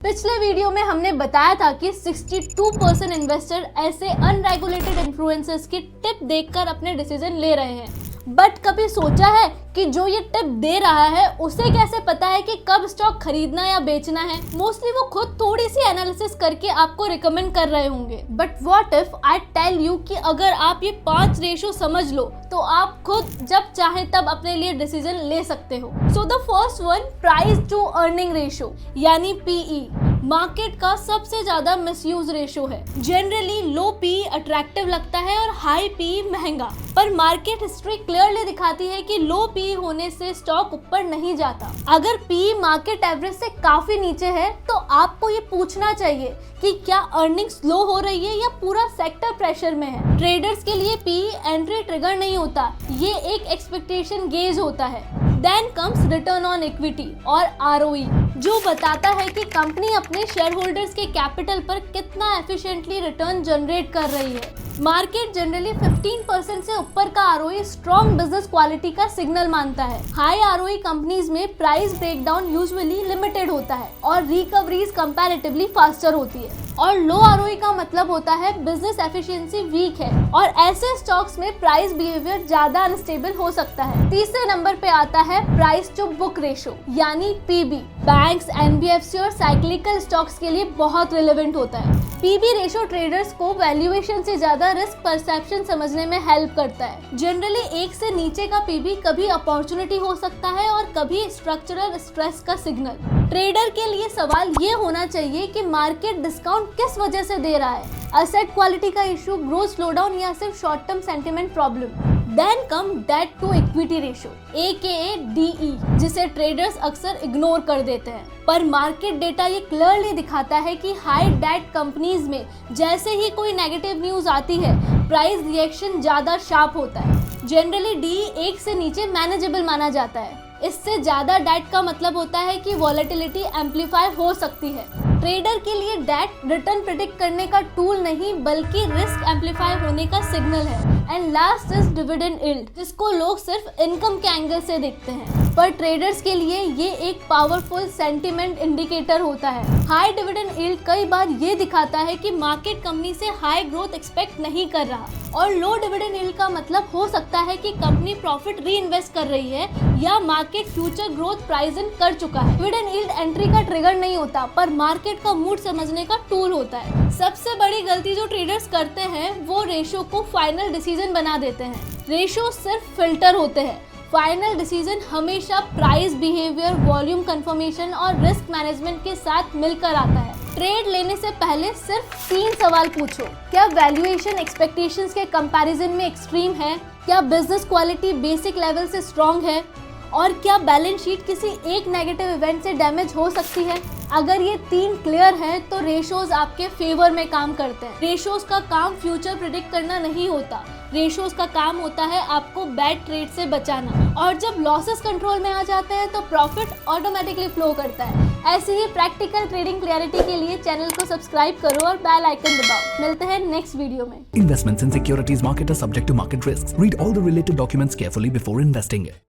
पिछले वीडियो में हमने बताया था कि 62% इन्वेस्टर ऐसे अनरेगुलेटेड इन्फ्लुएंसर्स की टिप देखकर अपने डिसीजन ले रहे हैं। बट कभी सोचा है कि जो ये टिप दे रहा है उसे कैसे पता है कि कब स्टॉक खरीदना या बेचना है? मोस्टली वो खुद थोड़ी सी एनालिसिस करके आपको रिकमेंड कर रहे होंगे। But what if I tell you कि अगर आप ये 5 रेशो समझ लो तो आप खुद जब चाहे तब अपने लिए डिसीजन ले सकते हो। So the first one, price to earning ratio यानी पीई, मार्केट का सबसे ज्यादा मिसयूज रेशो है। जनरली लो पी अट्रैक्टिव लगता है और हाई पी महंगा, पर मार्केट हिस्ट्री क्लियरली दिखाती है कि लो पी होने से स्टॉक ऊपर नहीं जाता। अगर पी मार्केट एवरेज से काफी नीचे है तो आपको ये पूछना चाहिए कि क्या अर्निंग स्लो हो रही है या पूरा सेक्टर प्रेशर में है। ट्रेडर्स के लिए पी एंट्री ट्रिगर नहीं होता, ये एक एक्सपेक्टेशन गेज होता है। Then comes return on equity और आरओई, जो बताता है कि कंपनी अपने शेयर होल्डर्स के कैपिटल पर कितना एफिशिएंटली रिटर्न जनरेट कर रही है। मार्केट जनरली 15% से ऊपर का आरओई स्ट्रॉन्ग बिजनेस क्वालिटी का सिग्नल मानता है। हाई आरओई कंपनीज में प्राइस ब्रेकडाउन यूजुअली लिमिटेड होता है और रिकवरीज कंपैरेटिवली फास्टर होती है। और लो आरओई का मतलब होता है बिजनेस एफिशिएंसी वीक है और ऐसे स्टॉक्स में प्राइस बिहेवियर ज्यादा अनस्टेबल हो सकता है। तीसरे नंबर पे आता है प्राइस टू बुक रेशो यानी पीबी। बैंक्स, एनबीएफसी और साइक्लिकल स्टॉक्स के लिए बहुत रिलेवेंट होता है। पीबी रेशो ट्रेडर्स को वैल्यूएशन से ज्यादा रिस्क परसेप्शन समझने में हेल्प करता है। जनरली 1 से नीचे का पीबी कभी अपॉर्चुनिटी हो सकता है और कभी स्ट्रक्चरल स्ट्रेस का सिग्नल। ट्रेडर के लिए सवाल ये होना चाहिए कि मार्केट डिस्काउंट किस वजह से दे रहा है, असेट क्वालिटी का इशू, ग्रोथ स्लोडाउन या सिर्फ short term sentiment problem. Then come debt to equity ratio AKA DE, जिसे ट्रेडर्स अक्सर इग्नोर कर देते हैं, पर मार्केट डेटा ये क्लियरली दिखाता है कि हाई डेट कंपनीज में जैसे ही कोई नेगेटिव न्यूज आती है प्राइस रिएक्शन ज्यादा शार्प होता है। जनरली DE 1 से नीचे मैनेजेबल माना जाता है। इससे ज्यादा डेट का मतलब होता है कि वॉलेटिलिटी एम्पलीफाई हो सकती है। ट्रेडर के लिए डेट रिटर्न प्रेडिक्ट करने का टूल नहीं बल्कि रिस्क एम्पलीफाई होने का सिग्नल है। And last is dividend yield, जिसको लोग सिर्फ इनकम के एंगल से देखते हैं, पर ट्रेडर्स के लिए ये एक पावरफुल सेंटिमेंट इंडिकेटर होता है। हाई डिविडेंड यील्ड कई बार ये दिखाता है कि मार्केट कंपनी से हाई ग्रोथ एक्सपेक्ट नहीं कर रहा, और लो डिविडेंड यील्ड का मतलब हो सकता है कि कंपनी प्रॉफिट री इन्वेस्ट कर रही है या market future growth price in कर चुका है। डिविडेंड यील्ड एंट्री का ट्रिगर नहीं होता, पर मार्केट का मूड समझने का टूल होता है। सबसे बड़ी गलती जो ट्रेडर्स करते हैं वो रेशो को फाइनल डिसीजन बना देते हैं। रेशो सिर्फ फिल्टर होते हैं, फाइनल डिसीजन हमेशा प्राइस बिहेवियर, वॉल्यूम कंफर्मेशन और रिस्क मैनेजमेंट के साथ मिलकर आता है। ट्रेड लेने से पहले सिर्फ 3 सवाल पूछो। क्या वैल्यूएशन एक्सपेक्टेशंस के कंपैरिजन में एक्सट्रीम है? क्या बिजनेस क्वालिटी बेसिक लेवल से स्ट्रॉन्ग है? और क्या बैलेंस शीट किसी एक नेगेटिव इवेंट से डैमेज हो सकती है? अगर ये 3 क्लियर हैं तो रेशोज आपके फेवर में काम करते हैं। रेशोज का काम फ्यूचर प्रिडिक्ट करना नहीं होता, रेशोज का काम होता है आपको बैड ट्रेड से बचाना। और जब लॉसेस कंट्रोल में आ जाते हैं तो प्रॉफिट ऑटोमेटिकली फ्लो करता है। ऐसी ही प्रैक्टिकल ट्रेडिंग क्लैरिटी के लिए चैनल को सब्सक्राइब करो और बेल आइकन दबाओ। मिलते हैं नेक्स्ट वीडियो में। Investments in securities market are subject to market risks. Read all the related documents carefully before investing.